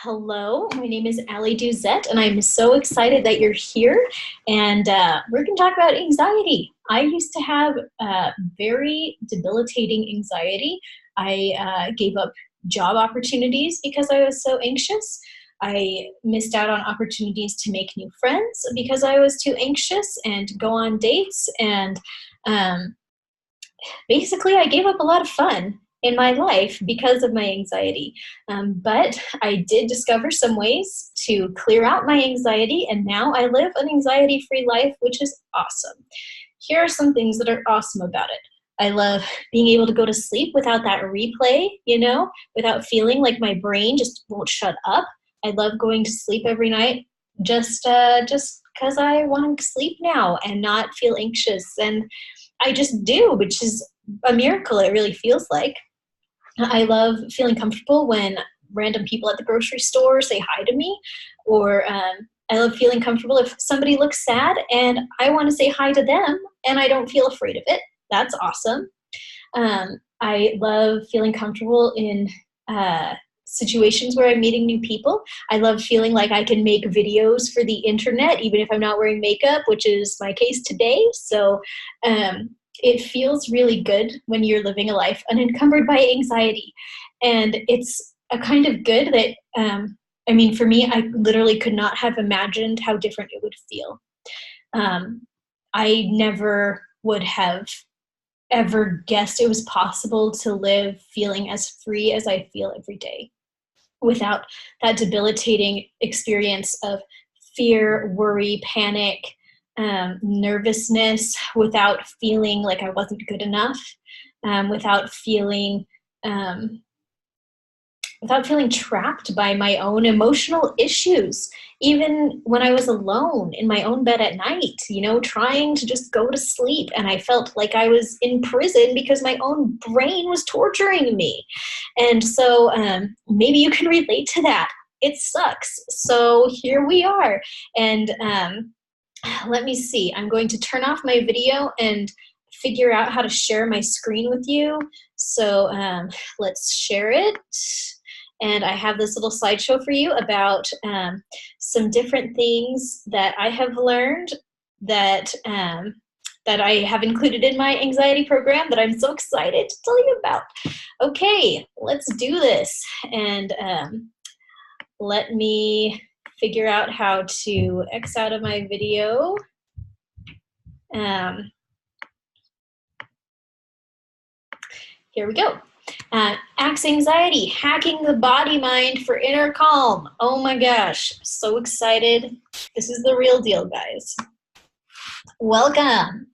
Hello, my name is Ali Duzette, and I'm so excited that you're here. And we're going to talk about anxiety. I used to have very debilitating anxiety. I gave up job opportunities because I was so anxious. I missed out on opportunities to make new friends because I was too anxious and go on dates. And um, basically, I gave up a lot of fun in my life because of my anxiety. But I did discover some ways to clear out my anxiety, and now I live an anxiety-free life, which is awesome. Here are some things that are awesome about it. I love being able to go to sleep without that replay, without feeling like my brain just won't shut up. I love going to sleep every night just because I want to sleep now and not feel anxious. And I just do, which is a miracle, it really feels like. I love feeling comfortable when random people at the grocery store say hi to me, or I love feeling comfortable if somebody looks sad and I want to say hi to them and I don't feel afraid of it. That's awesome. I love feeling comfortable in situations where I'm meeting new people. I love feeling like I can make videos for the internet, even if I'm not wearing makeup, which is my case today. So it feels really good when you're living a life unencumbered by anxiety. And it's a kind of good that, for me, I literally could not have imagined how different it would feel. I never would have ever guessed it was possible to live feeling as free as I feel every day without that debilitating experience of fear, worry, panic, nervousness, without feeling like I wasn't good enough, without feeling trapped by my own emotional issues, even when I was alone in my own bed at night, trying to just go to sleep. And I felt like I was in prison because my own brain was torturing me. And so maybe you can relate to that. It sucks. So here we are. And let me see. I'm going to turn off my video and figure out how to share my screen with you. So let's share it. And I have this little slideshow for you about some different things that I have learned that I have included in my anxiety program that I'm so excited to tell you about. Okay, let's do this. And let me figure out how to X out of my video. Here we go. Axe anxiety, hacking the body mind for inner calm. Oh my gosh, so excited. This is the real deal, guys. Welcome.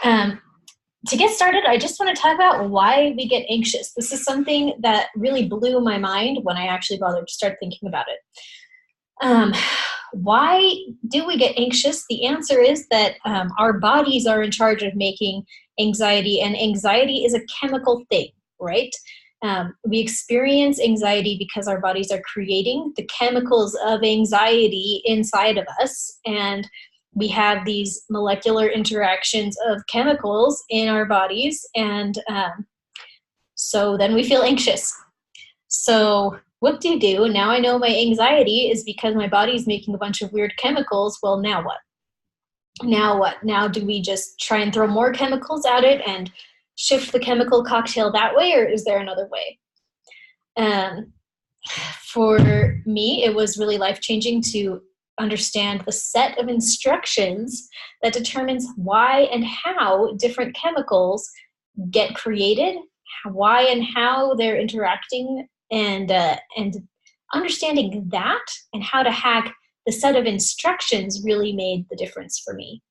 To get started, I just want to talk about why we get anxious. This is something that really blew my mind when I actually bothered to start thinking about it. Why do we get anxious? The answer is that our bodies are in charge of making anxiety, and anxiety is a chemical thing, right? We experience anxiety because our bodies are creating the chemicals of anxiety inside of us, and we have these molecular interactions of chemicals in our bodies, and so then we feel anxious. So what do you do? Now I know my anxiety is because my body's making a bunch of weird chemicals. Well, now what? Now what? Now do we just try and throw more chemicals at it and shift the chemical cocktail that way, or is there another way? For me, it was really life-changing to understand the set of instructions that determines why and how different chemicals get created, why and how they're interacting, and understanding that and how to hack the set of instructions really made the difference for me.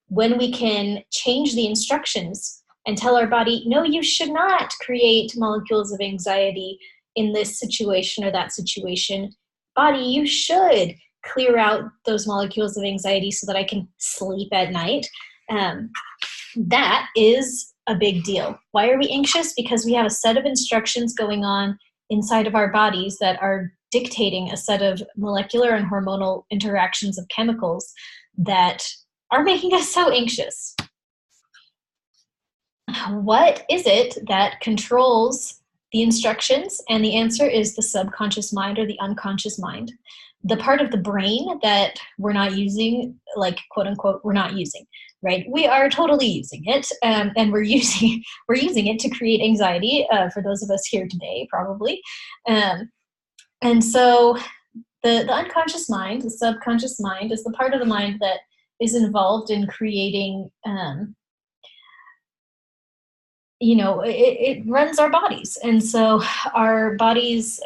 When we can change the instructions and tell our body, no, you should not create molecules of anxiety in this situation or that situation. Body, you should clear out those molecules of anxiety so that I can sleep at night. That is a big deal. Why are we anxious? Because we have a set of instructions going on inside of our bodies that are dictating a set of molecular and hormonal interactions of chemicals that are making us so anxious. What is it that controls the instructions? And the answer is the subconscious mind or the unconscious mind. The part of the brain that we're not using, like quote unquote, we're not using, right? We are totally using it, and we're using it to create anxiety for those of us here today, probably. And so the unconscious mind, the subconscious mind, is the part of the mind that is involved in creating, it runs our bodies. And so our bodies,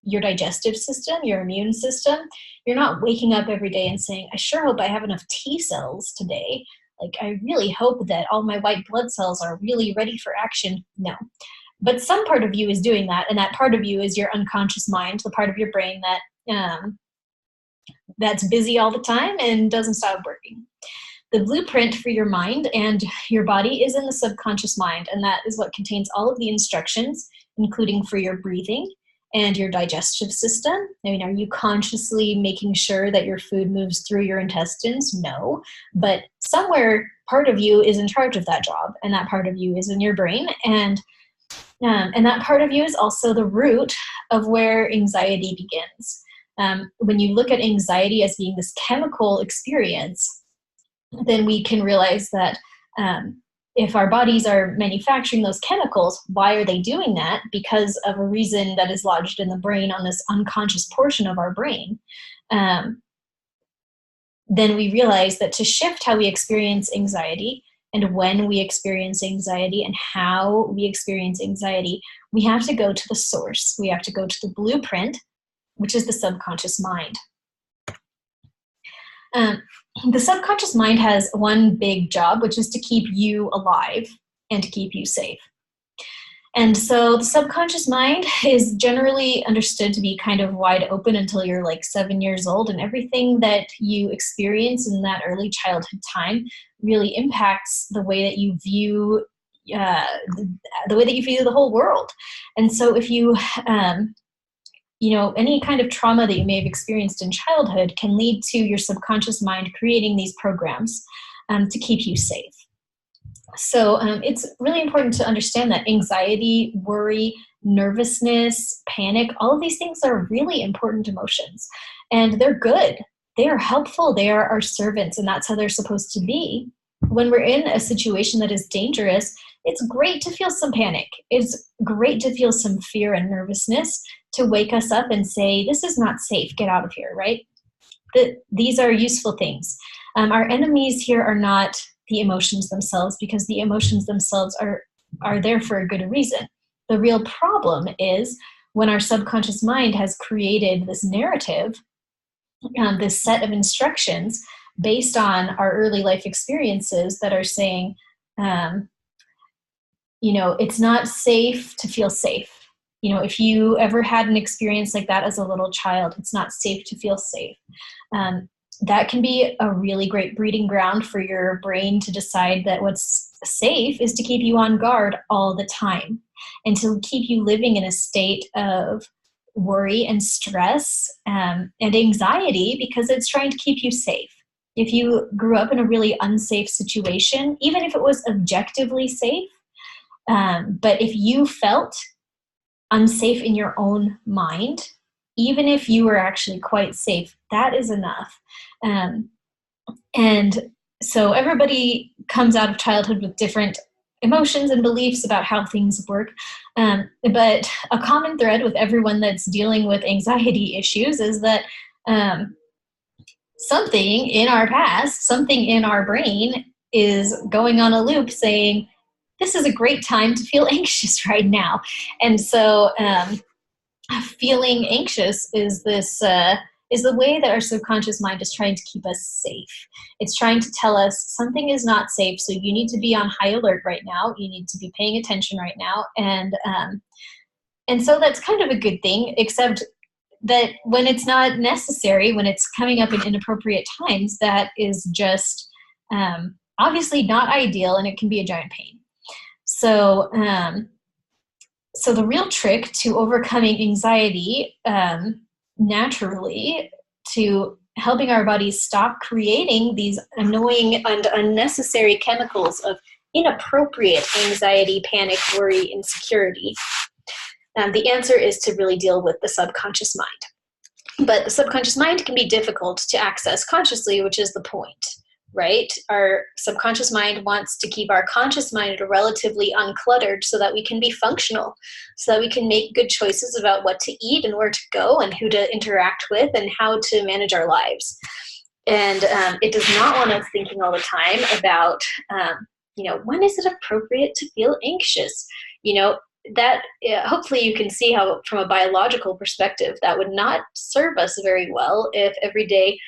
your digestive system, your immune system, you're not waking up every day and saying, I sure hope I have enough T cells today. Like, I really hope that all my white blood cells are really ready for action. No. But some part of you is doing that, and that part of you is your unconscious mind, the part of your brain that that's busy all the time and doesn't stop working. The blueprint for your mind and your body is in the subconscious mind, and that is what contains all of the instructions, including for your breathing and your digestive system. I mean, are you consciously making sure that your food moves through your intestines? No, but somewhere part of you is in charge of that job, and that part of you is in your brain, and that part of you is also the root of where anxiety begins. When you look at anxiety as being this chemical experience, then we can realize that if our bodies are manufacturing those chemicals, why are they doing that? Because of a reason that is lodged in the brain on this unconscious portion of our brain. Then we realize that to shift how we experience anxiety and when we experience anxiety and how we experience anxiety, we have to go to the source. We have to go to the blueprint, which is the subconscious mind. The subconscious mind has one big job, which is to keep you alive and to keep you safe. And so the subconscious mind is generally understood to be kind of wide open until you're like 7 years old, and everything that you experience in that early childhood time really impacts the way that you view the way that you view the whole world. And so if you any kind of trauma that you may have experienced in childhood can lead to your subconscious mind creating these programs to keep you safe. So it's really important to understand that anxiety, worry, nervousness, panic, all of these things are really important emotions. And they're good. They are helpful. They are our servants, and that's how they're supposed to be. When we're in a situation that is dangerous, it's great to feel some panic. It's great to feel some fear and nervousness to wake us up and say, this is not safe, get out of here, right? These are useful things. Our enemies here are not the emotions themselves, because the emotions themselves are there for a good reason. The real problem is when our subconscious mind has created this narrative, this set of instructions based on our early life experiences that are saying, it's not safe to feel safe. If you ever had an experience like that as a little child, it's not safe to feel safe. That can be a really great breeding ground for your brain to decide that what's safe is to keep you on guard all the time and to keep you living in a state of worry and stress and anxiety, because it's trying to keep you safe. If you grew up in a really unsafe situation, even if it was objectively safe, but if you felt unsafe in your own mind, even if you were actually quite safe, that is enough. And so everybody comes out of childhood with different emotions and beliefs about how things work. But a common thread with everyone that's dealing with anxiety issues is that something in our past, something in our brain is going on a loop saying, this is a great time to feel anxious right now. And so feeling anxious is the way that our subconscious mind is trying to keep us safe. It's trying to tell us something is not safe, so you need to be on high alert right now. You need to be paying attention right now. And so that's kind of a good thing, except that when it's not necessary, when it's coming up in inappropriate times, that is just obviously not ideal, and it can be a giant pain. So the real trick to overcoming anxiety naturally, to helping our bodies stop creating these annoying and unnecessary chemicals of inappropriate anxiety, panic, worry, insecurity, The answer is to really deal with the subconscious mind. But the subconscious mind can be difficult to access consciously, which is the point, right? Our subconscious mind wants to keep our conscious mind relatively uncluttered so that we can be functional, so that we can make good choices about what to eat and where to go and who to interact with and how to manage our lives. And it does not want us thinking all the time about, when is it appropriate to feel anxious? That hopefully you can see how from a biological perspective that would not serve us very well if every day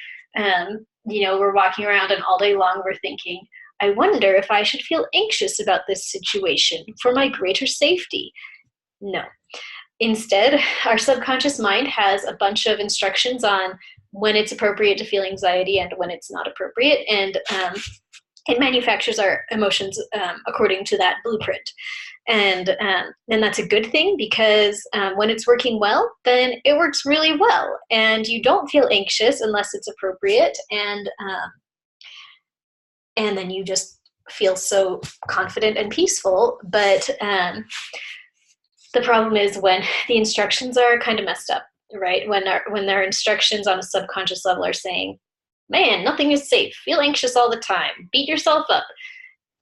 we're walking around and all day long we're thinking, I wonder if I should feel anxious about this situation for my greater safety. No. Instead, our subconscious mind has a bunch of instructions on when it's appropriate to feel anxiety and when it's not appropriate, and it manufactures our emotions according to that blueprint. And that's a good thing because when it's working well, then it works really well. And you don't feel anxious unless it's appropriate. And then you just feel so confident and peaceful. But the problem is when the instructions are kind of messed up, right? When their instructions on a subconscious level are saying, man, nothing is safe. Feel anxious all the time. Beat yourself up.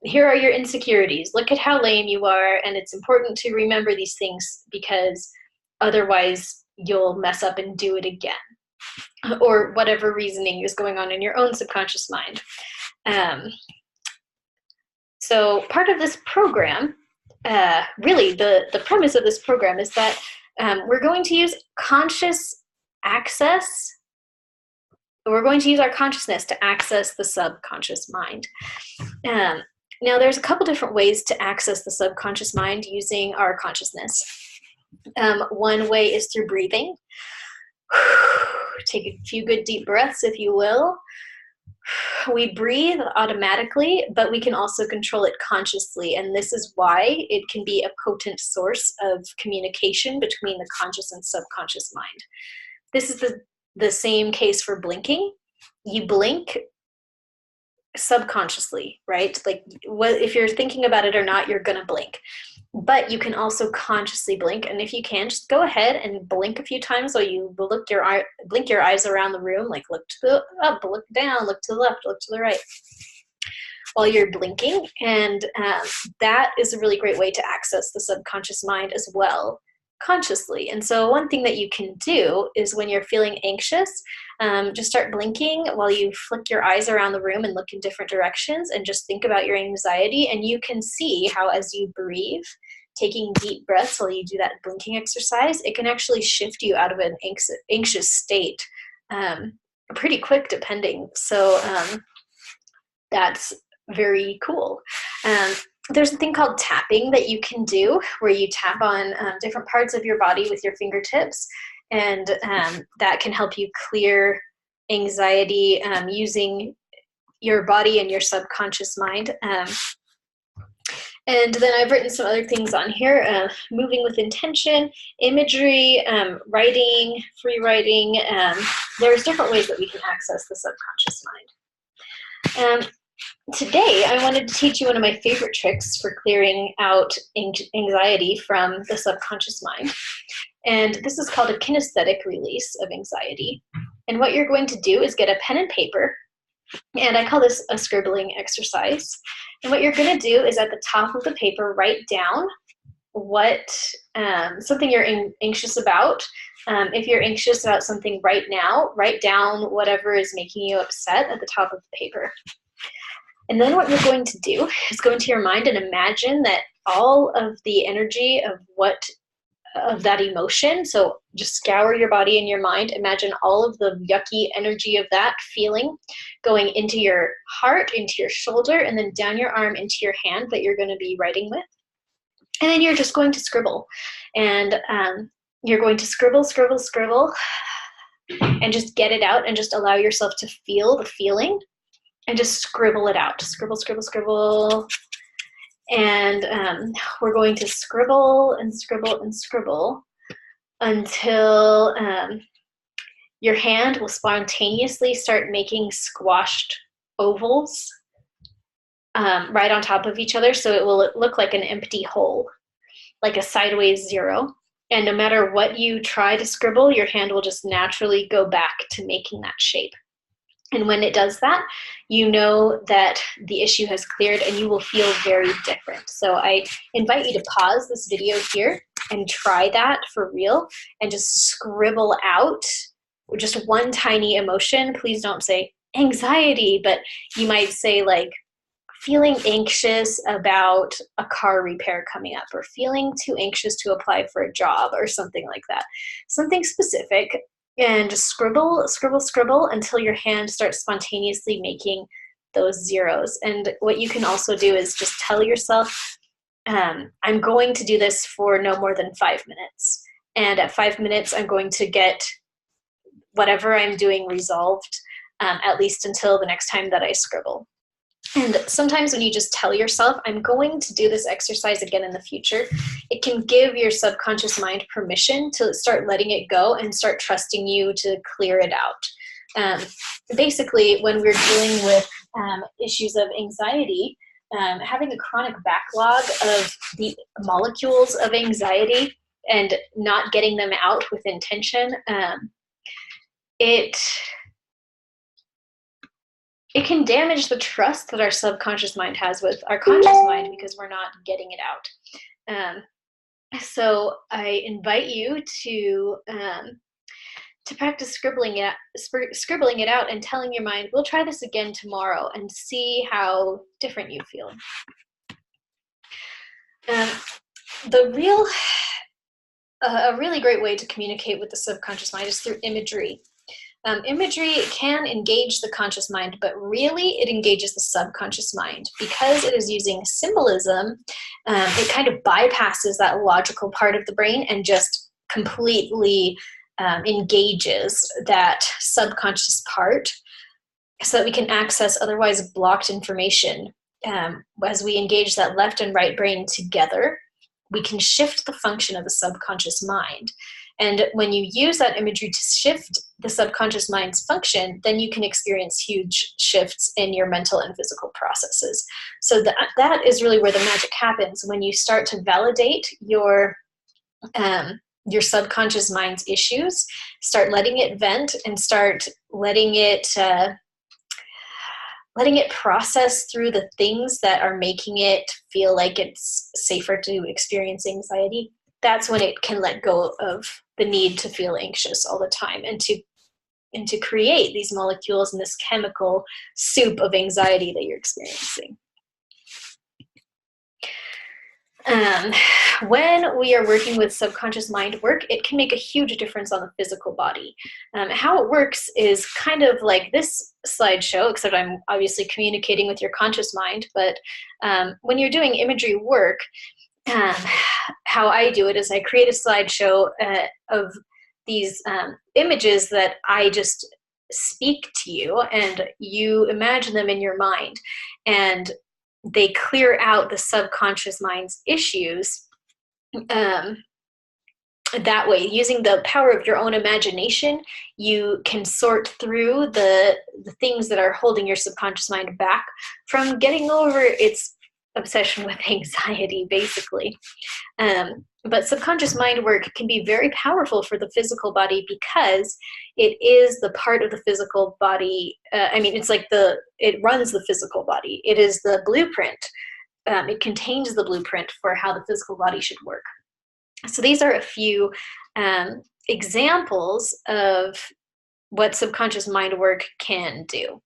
Here are your insecurities. Look at how lame you are. And it's important to remember these things because otherwise you'll mess up and do it again. Or whatever reasoning is going on in your own subconscious mind. So part of this program, really the premise of this program is that we're going to use conscious access. We're going to use our consciousness to access the subconscious mind. Now, there's a couple different ways to access the subconscious mind using our consciousness. One way is through breathing. Take a few good deep breaths, if you will. We breathe automatically, but we can also control it consciously, and this is why it can be a potent source of communication between the conscious and subconscious mind. This is the same case for blinking. You blink subconsciously, right? Like if you're thinking about it or not, you're going to blink. But you can also consciously blink. And if you can, just go ahead and blink a few times while you blink your eyes around the room, like look to the up, look down, look to the left, look to the right while you're blinking. And that is a really great way to access the subconscious mind as well, consciously. And so one thing that you can do is when you're feeling anxious, just start blinking while you flick your eyes around the room and look in different directions and just think about your anxiety. And you can see how as you breathe, taking deep breaths while you do that blinking exercise, it can actually shift you out of an anxious state pretty quick depending. So that's very cool. There's a thing called tapping that you can do where you tap on different parts of your body with your fingertips, and that can help you clear anxiety using your body and your subconscious mind. And then I've written some other things on here, moving with intention, imagery, writing, free writing. There's different ways that we can access the subconscious mind. Today, I wanted to teach you one of my favorite tricks for clearing out anxiety from the subconscious mind. And this is called a kinesthetic release of anxiety. And what you're going to do is get a pen and paper, and I call this a scribbling exercise. And what you're going to do is at the top of the paper, write down what something you're anxious about. If you're anxious about something right now, write down whatever is making you upset at the top of the paper. And then what you're going to do is go into your mind and imagine that all of the energy of that emotion, so just scour your body and your mind, imagine all of the yucky energy of that feeling going into your heart, into your shoulder, and then down your arm into your hand that you're going to be writing with. And then you're just going to scribble. And you're going to scribble, scribble, scribble, and just get it out and just allow yourself to feel the feeling. And just scribble it out. Scribble, scribble, scribble. And we're going to scribble and scribble and scribble until your hand will spontaneously start making squashed ovals right on top of each other. So it will look like an empty hole, like a sideways zero. And no matter what you try to scribble, your hand will just naturally go back to making that shape. And when it does that, you know that the issue has cleared and you will feel very different. So I invite you to pause this video here and try that for real and just scribble out just one tiny emotion. Please don't say anxiety, but you might say like feeling anxious about a car repair coming up, or feeling too anxious to apply for a job, or something like that. Something specific. And just scribble, scribble, scribble until your hand starts spontaneously making those zeros. And what you can also do is just tell yourself, I'm going to do this for no more than 5 minutes. And at 5 minutes, I'm going to get whatever I'm doing resolved, at least until the next time that I scribble. And sometimes when you just tell yourself, I'm going to do this exercise again in the future, it can give your subconscious mind permission to start letting it go and start trusting you to clear it out. Basically, when we're dealing with issues of anxiety, having a chronic backlog of the molecules of anxiety and not getting them out with intention, it can damage the trust that our subconscious mind has with our conscious mind because we're not getting it out. So I invite you to practice scribbling it out and telling your mind, we'll try this again tomorrow, and see how different you feel. A really great way to communicate with the subconscious mind is through imagery. Imagery can engage the conscious mind, but really it engages the subconscious mind. Because it is using symbolism, it kind of bypasses that logical part of the brain and just completely engages that subconscious part so that we can access otherwise blocked information. As we engage that left and right brain together, we can shift the function of the subconscious mind. And when you use that imagery to shift the subconscious mind's function, then you can experience huge shifts in your mental and physical processes. So that is really where the magic happens, when you start to validate your subconscious mind's issues, start letting it vent, and start letting it process through the things that are making it feel like it's safer to experience anxiety. That's when it can let go of the need to feel anxious all the time and to create these molecules and this chemical soup of anxiety that you're experiencing. When we are working with subconscious mind work, it can make a huge difference on the physical body. How it works is kind of like this slideshow, except I'm obviously communicating with your conscious mind. But when you're doing imagery work, how I do it is I create a slideshow of these images that I just speak to you, and you imagine them in your mind, and they clear out the subconscious mind's issues that way. Using the power of your own imagination, you can sort through the things that are holding your subconscious mind back from getting over its obsession with anxiety, basically. But subconscious mind work can be very powerful for the physical body because it is the part of the physical body. It's like it runs the physical body. It is the blueprint. It contains the blueprint for how the physical body should work. So these are a few examples of what subconscious mind work can do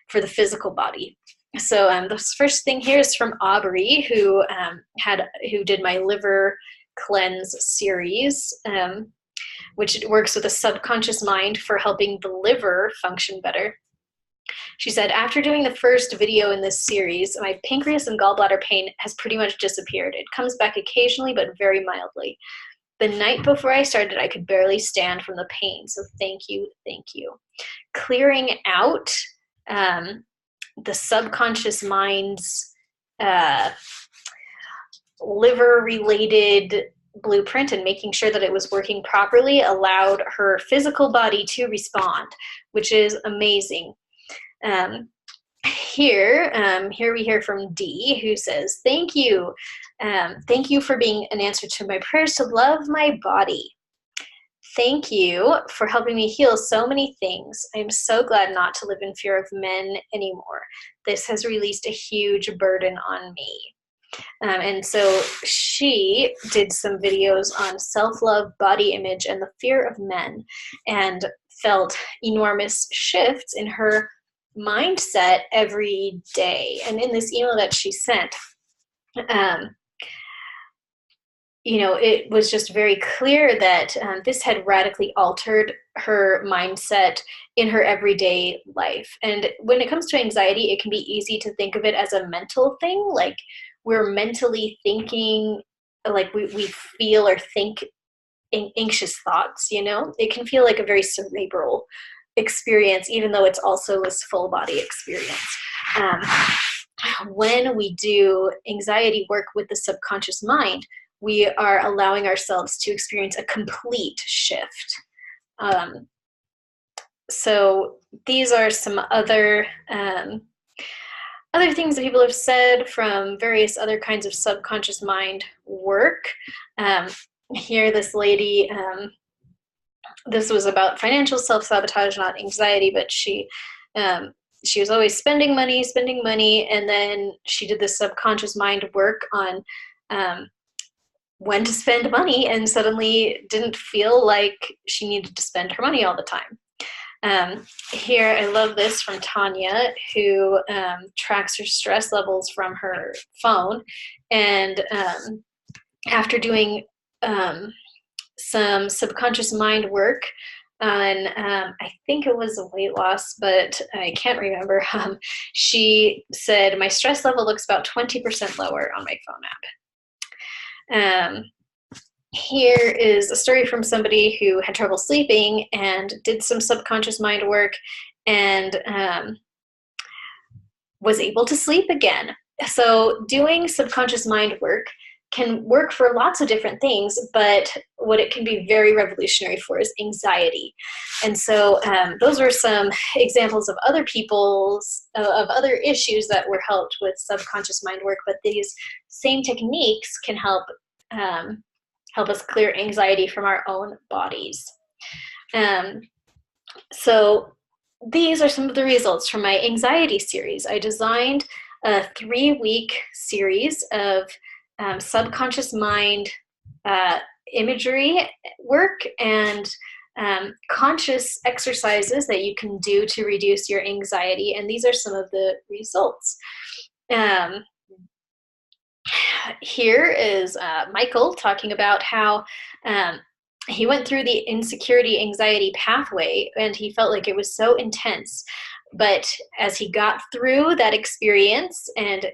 for the physical body. So the first thing here is from Aubrey, who did my liver cleanse series, which works with the subconscious mind for helping the liver function better. She said, after doing the first video in this series, my pancreas and gallbladder pain has pretty much disappeared. It comes back occasionally, but very mildly. The night before I started, I could barely stand from the pain. So thank you, thank you. Clearing out the subconscious mind's liver-related blueprint and making sure that it was working properly allowed her physical body to respond, which is amazing. Here we hear from Dee, who says, thank you. Thank you for being an answer to my prayers to love my body. Thank you for helping me heal so many things. I'm so glad not to live in fear of men anymore. This has released a huge burden on me. And so she did some videos on self-love, body image, and the fear of men, and felt enormous shifts in her mindset every day. And in this email that she sent, it was just very clear that this had radically altered her mindset in her everyday life. And when it comes to anxiety, it can be easy to think of it as a mental thing, like we're mentally thinking, like we feel or think anxious thoughts, It can feel like a very cerebral experience, even though it's also a full body experience. When we do anxiety work with the subconscious mind, we are allowing ourselves to experience a complete shift. So these are some other things that people have said from various other kinds of subconscious mind work. Here, this lady, this was about financial self-sabotage, not anxiety, but she was always spending money, and then she did this subconscious mind work on when to spend money, and suddenly didn't feel like she needed to spend her money all the time. Here, I love this from Tanya, who tracks her stress levels from her phone. And after doing some subconscious mind work on, I think it was a weight loss, but I can't remember, she said, my stress level looks about 20% lower on my phone app. Here is a story from somebody who had trouble sleeping and did some subconscious mind work and was able to sleep again. So doing subconscious mind work can work for lots of different things, but what it can be very revolutionary for is anxiety. And so those were some examples of other of other issues that were helped with subconscious mind work, but these same techniques can help us clear anxiety from our own bodies. So these are some of the results from my anxiety series. I designed a 3-week series of subconscious mind imagery work and conscious exercises that you can do to reduce your anxiety. And these are some of the results. Here is Michael talking about how he went through the insecurity anxiety pathway and he felt like it was so intense. But as he got through that experience and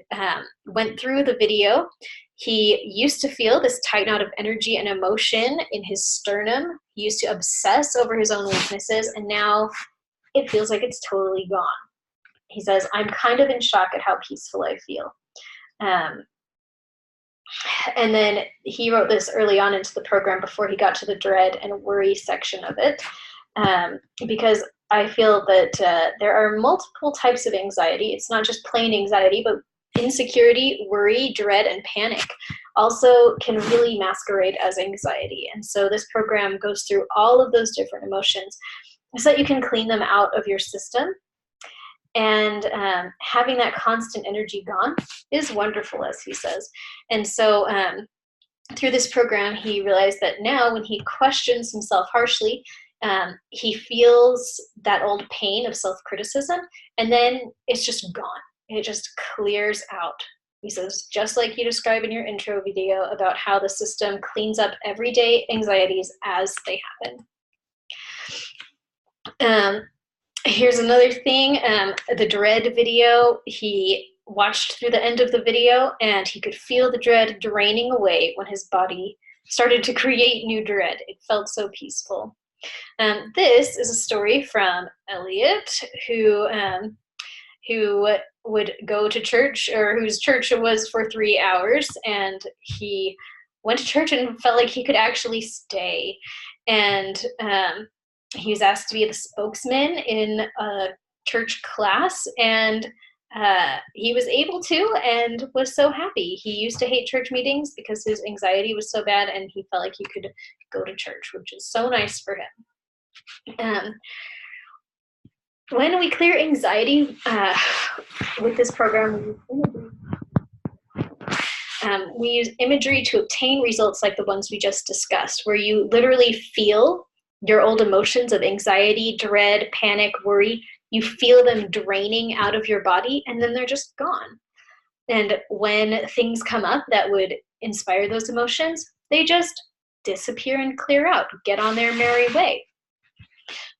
went through the video, he used to feel this tight knot of energy and emotion in his sternum. He used to obsess over his own weaknesses, and now it feels like it's totally gone. He says, I'm kind of in shock at how peaceful I feel. And then he wrote this early on into the program before he got to the dread and worry section of it, because I feel that there are multiple types of anxiety. It's not just plain anxiety, but insecurity, worry, dread, and panic also can really masquerade as anxiety. And so this program goes through all of those different emotions so that you can clean them out of your system. And having that constant energy gone is wonderful, as he says. And so through this program, he realized that now when he questions himself harshly, he feels that old pain of self-criticism, and then it's just gone. It just clears out. He says, just like you describe in your intro video about how the system cleans up everyday anxieties as they happen. Here's another thing, the dread video. He watched through the end of the video and he could feel the dread draining away when his body started to create new dread. It felt so peaceful. This is a story from Elliot, who would go to church, or whose church it was for 3 hours, and he went to church and felt like he could actually stay. And he was asked to be the spokesman in a church class, and he was able to and was so happy. He used to hate church meetings because his anxiety was so bad, and he felt like he could go to church, which is so nice for him. When we clear anxiety with this program, we use imagery to obtain results like the ones we just discussed, where you literally feel your old emotions of anxiety, dread, panic, worry. You feel them draining out of your body, and then they're just gone. And when things come up that would inspire those emotions, they just disappear and clear out, get on their merry way.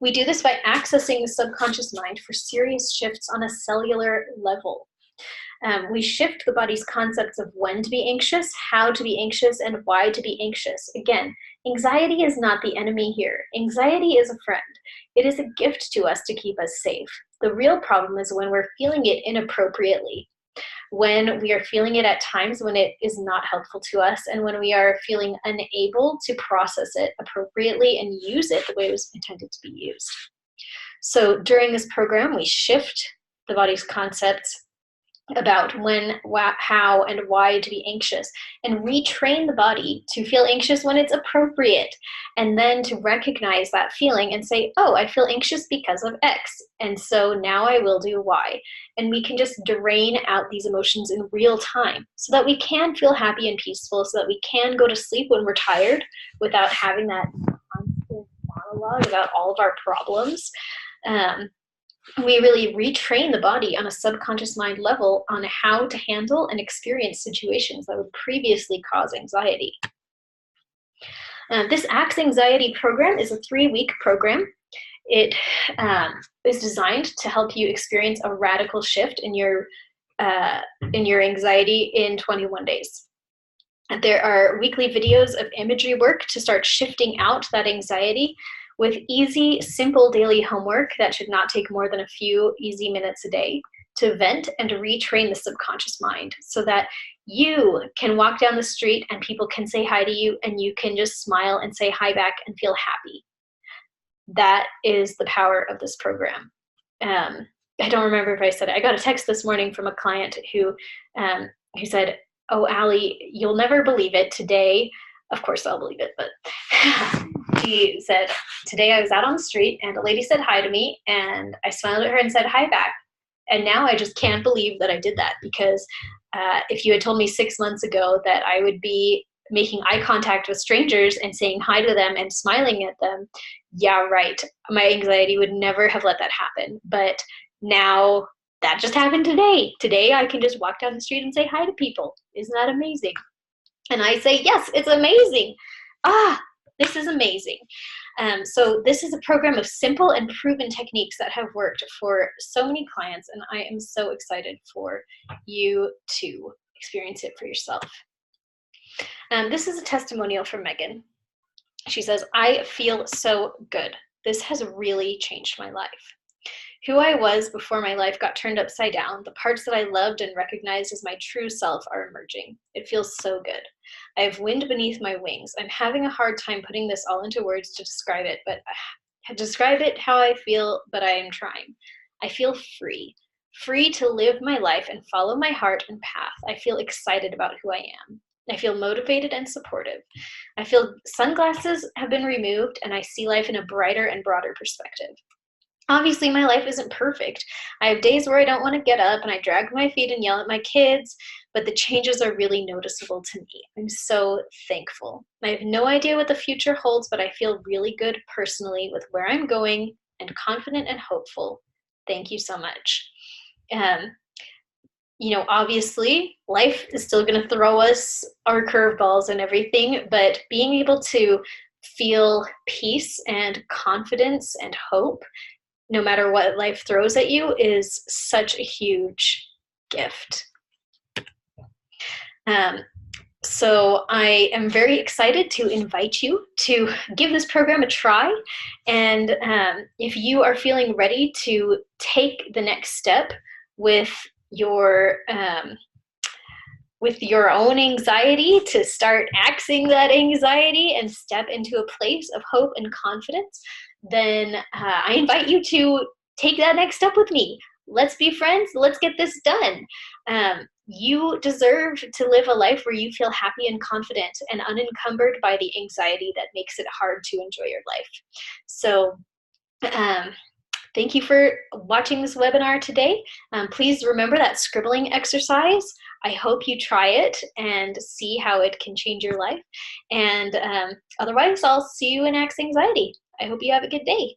We do this by accessing the subconscious mind for serious shifts on a cellular level. We shift the body's concepts of when to be anxious, how to be anxious, and why to be anxious. Again, anxiety is not the enemy here. Anxiety is a friend. It is a gift to us to keep us safe. The real problem is when we're feeling it inappropriately, when we are feeling it at times when it is not helpful to us, and when we are feeling unable to process it appropriately and use it the way it was intended to be used. So during this program, we shift the body's concepts about when, how, and why to be anxious, and retrain the body to feel anxious when it's appropriate, and then to recognize that feeling and say, oh, I feel anxious because of X, and so now I will do Y. And we can just drain out these emotions in real time so that we can feel happy and peaceful, so that we can go to sleep when we're tired without having that constant monologue about all of our problems. We really retrain the body on a subconscious mind level on how to handle and experience situations that would previously cause anxiety. This ACTS anxiety program is a 3-week program. It is designed to help you experience a radical shift in your anxiety in 21 days. There are weekly videos of imagery work to start shifting out that anxiety, with easy, simple daily homework that should not take more than a few easy minutes a day to vent and retrain the subconscious mind so that you can walk down the street and people can say hi to you and you can just smile and say hi back and feel happy. That is the power of this program. I don't remember if I said it. I got a text this morning from a client who said, oh, Allie, you'll never believe it. Today, of course I'll believe it, but she said, today I was out on the street and a lady said hi to me and I smiled at her and said hi back. And now I just can't believe that I did that, because if you had told me 6 months ago that I would be making eye contact with strangers and saying hi to them and smiling at them, yeah, right, my anxiety would never have let that happen. But now that just happened today. Today I can just walk down the street and say hi to people. Isn't that amazing? And I say, yes, it's amazing. This is amazing. So this is a program of simple and proven techniques that have worked for so many clients, and I am so excited for you to experience it for yourself. This is a testimonial from Megan. She says, I feel so good. This has really changed my life. Who I was before my life got turned upside down, the parts that I loved and recognized as my true self are emerging. It feels so good. I have wind beneath my wings. I'm having a hard time putting this all into words to describe it, how I feel, but I am trying. I feel free to live my life and follow my heart and path. I feel excited about who I am. I feel motivated and supportive. I feel sunglasses have been removed and I see life in a brighter and broader perspective. Obviously, my life isn't perfect. I have days where I don't want to get up and I drag my feet and yell at my kids, but the changes are really noticeable to me. I'm so thankful. I have no idea what the future holds, but I feel really good personally with where I'm going and confident and hopeful. Thank you so much. Obviously, life is still going to throw us our curveballs and everything, but being able to feel peace and confidence and hope no matter what life throws at you is such a huge gift. So I am very excited to invite you to give this program a try. And if you are feeling ready to take the next step with your own anxiety, to start axing that anxiety and step into a place of hope and confidence, then I invite you to take that next step with me. let's be friends. Let's get this done. You deserve to live a life where you feel happy and confident and unencumbered by the anxiety that makes it hard to enjoy your life. So, um, thank you for watching this webinar today. Please remember that scribbling exercise. I hope you try it and see how it can change your life. And otherwise, I'll see you in Axe Anxiety. I hope you have a good day.